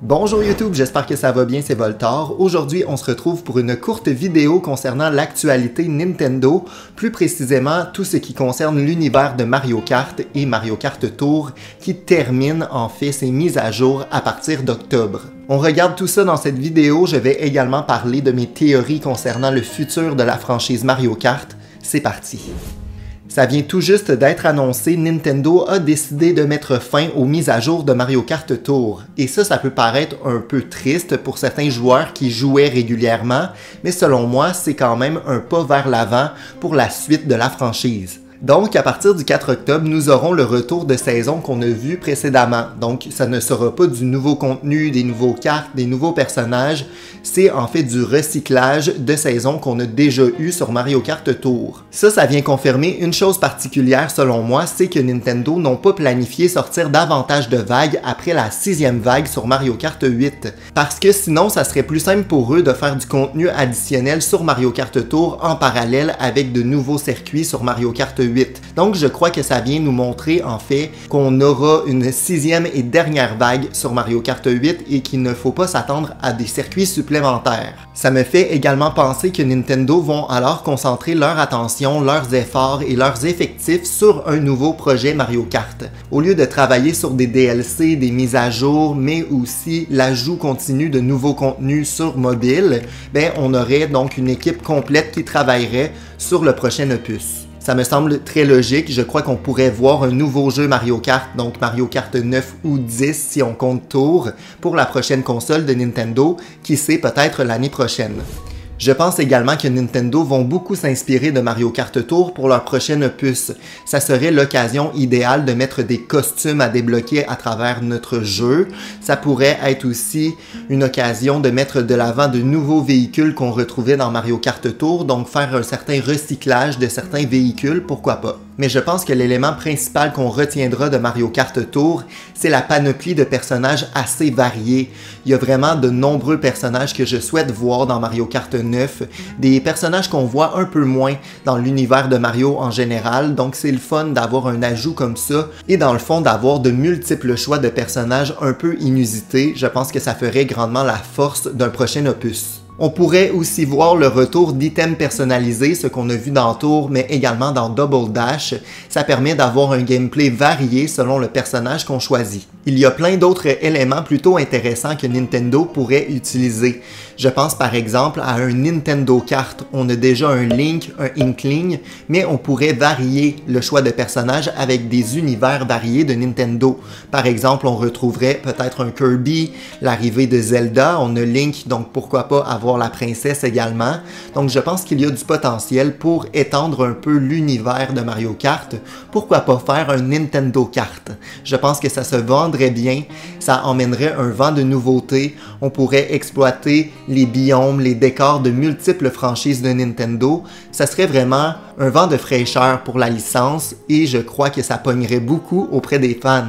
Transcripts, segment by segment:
Bonjour YouTube, j'espère que ça va bien, c'est Voltor. Aujourd'hui, on se retrouve pour une courte vidéo concernant l'actualité Nintendo, plus précisément tout ce qui concerne l'univers de Mario Kart et Mario Kart Tour qui termine en fait ses mises à jour à partir d'octobre. On regarde tout ça dans cette vidéo, je vais également parler de mes théories concernant le futur de la franchise Mario Kart. C'est parti! Ça vient tout juste d'être annoncé, Nintendo a décidé de mettre fin aux mises à jour de Mario Kart Tour. Et ça peut paraître un peu triste pour certains joueurs qui jouaient régulièrement, mais selon moi, c'est quand même un pas vers l'avant pour la suite de la franchise. Donc, à partir du 4 octobre, nous aurons le retour de saison qu'on a vu précédemment. Donc, ça ne sera pas du nouveau contenu, des nouveaux cartes, des nouveaux personnages. C'est en fait du recyclage de saison qu'on a déjà eu sur Mario Kart Tour. Ça vient confirmer une chose particulière selon moi, c'est que Nintendo n'ont pas planifié sortir davantage de vagues après la 6e vague sur Mario Kart 8. Parce que sinon, ça serait plus simple pour eux de faire du contenu additionnel sur Mario Kart Tour en parallèle avec de nouveaux circuits sur Mario Kart 8. Donc je crois que ça vient nous montrer en fait qu'on aura une 6e et dernière vague sur Mario Kart 8 et qu'il ne faut pas s'attendre à des circuits supplémentaires. Ça me fait également penser que Nintendo vont alors concentrer leur attention, leurs efforts et leurs effectifs sur un nouveau projet Mario Kart. Au lieu de travailler sur des DLC, des mises à jour, mais aussi l'ajout continu de nouveaux contenus sur mobile, on aurait donc une équipe complète qui travaillerait sur le prochain opus. Ça me semble très logique, je crois qu'on pourrait voir un nouveau jeu Mario Kart, donc Mario Kart 9 ou 10 si on compte Tour, pour la prochaine console de Nintendo, qui sait peut-être l'année prochaine. Je pense également que Nintendo vont beaucoup s'inspirer de Mario Kart Tour pour leur prochain opus. Ça serait l'occasion idéale de mettre des costumes à débloquer à travers notre jeu. Ça pourrait être aussi une occasion de mettre de l'avant de nouveaux véhicules qu'on retrouvait dans Mario Kart Tour, donc faire un certain recyclage de certains véhicules, pourquoi pas. Mais je pense que l'élément principal qu'on retiendra de Mario Kart Tour, c'est la panoplie de personnages assez variés. Il y a vraiment de nombreux personnages que je souhaite voir dans Mario Kart 9, des personnages qu'on voit un peu moins dans l'univers de Mario en général, donc c'est le fun d'avoir un ajout comme ça, et dans le fond d'avoir de multiples choix de personnages un peu inusités. Je pense que ça ferait grandement la force d'un prochain opus. On pourrait aussi voir le retour d'items personnalisés, ce qu'on a vu dans Tour, mais également dans Double Dash. Ça permet d'avoir un gameplay varié selon le personnage qu'on choisit. Il y a plein d'autres éléments plutôt intéressants que Nintendo pourrait utiliser. Je pense par exemple à un Nintendo Kart. On a déjà un Link, un Inkling, mais on pourrait varier le choix de personnages avec des univers variés de Nintendo. Par exemple, on retrouverait peut-être un Kirby, l'arrivée de Zelda, on a Link, donc pourquoi pas avoir la princesse également. Donc je pense qu'il y a du potentiel pour étendre un peu l'univers de Mario Kart. Pourquoi pas faire un Nintendo Kart? Je pense que ça se vendrait bien, ça emmènerait un vent de nouveautés, on pourrait exploiter les biomes, les décors de multiples franchises de Nintendo. Ça serait vraiment un vent de fraîcheur pour la licence et je crois que ça pognerait beaucoup auprès des fans.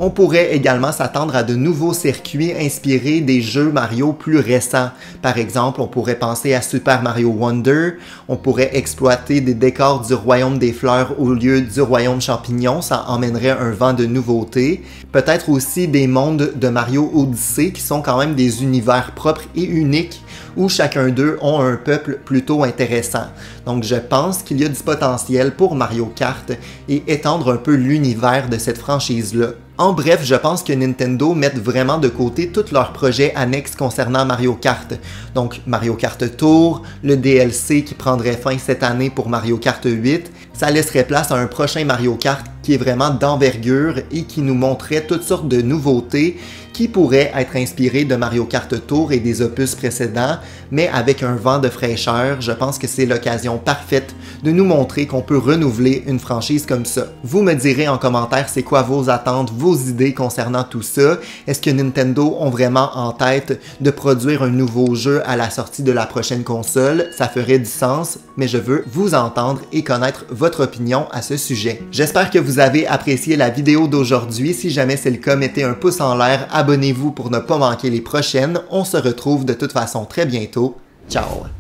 On pourrait également s'attendre à de nouveaux circuits inspirés des jeux Mario plus récents. Par exemple, on pourrait penser à Super Mario Wonder, on pourrait exploiter des décors du Royaume des Fleurs au lieu du Royaume Champignon, ça emmènerait un vent de nouveautés. Peut-être aussi des mondes de Mario Odyssey qui sont quand même des univers propres et uniques où chacun d'eux ont un peuple plutôt intéressant. Donc je pense qu'il y a du potentiel pour Mario Kart et étendre un peu l'univers de cette franchise-là. En bref, je pense que Nintendo met vraiment de côté tous leurs projets annexes concernant Mario Kart. Donc Mario Kart Tour, le DLC qui prendrait fin cette année pour Mario Kart 8, ça laisserait place à un prochain Mario Kart qui est vraiment d'envergure et qui nous montrait toutes sortes de nouveautés qui pourraient être inspirées de Mario Kart Tour et des opus précédents, mais avec un vent de fraîcheur. Je pense que c'est l'occasion parfaite de nous montrer qu'on peut renouveler une franchise comme ça. Vous me direz en commentaire c'est quoi vos attentes, vos idées concernant tout ça. Est-ce que Nintendo ont vraiment en tête de produire un nouveau jeu à la sortie de la prochaine console? Ça ferait du sens, mais je veux vous entendre et connaître votre opinion à ce sujet. J'espère que vous avez apprécié la vidéo d'aujourd'hui. Si jamais c'est le cas, mettez un pouce en l'air, abonnez-vous pour ne pas manquer les prochaines. On se retrouve de toute façon très bientôt. Ciao!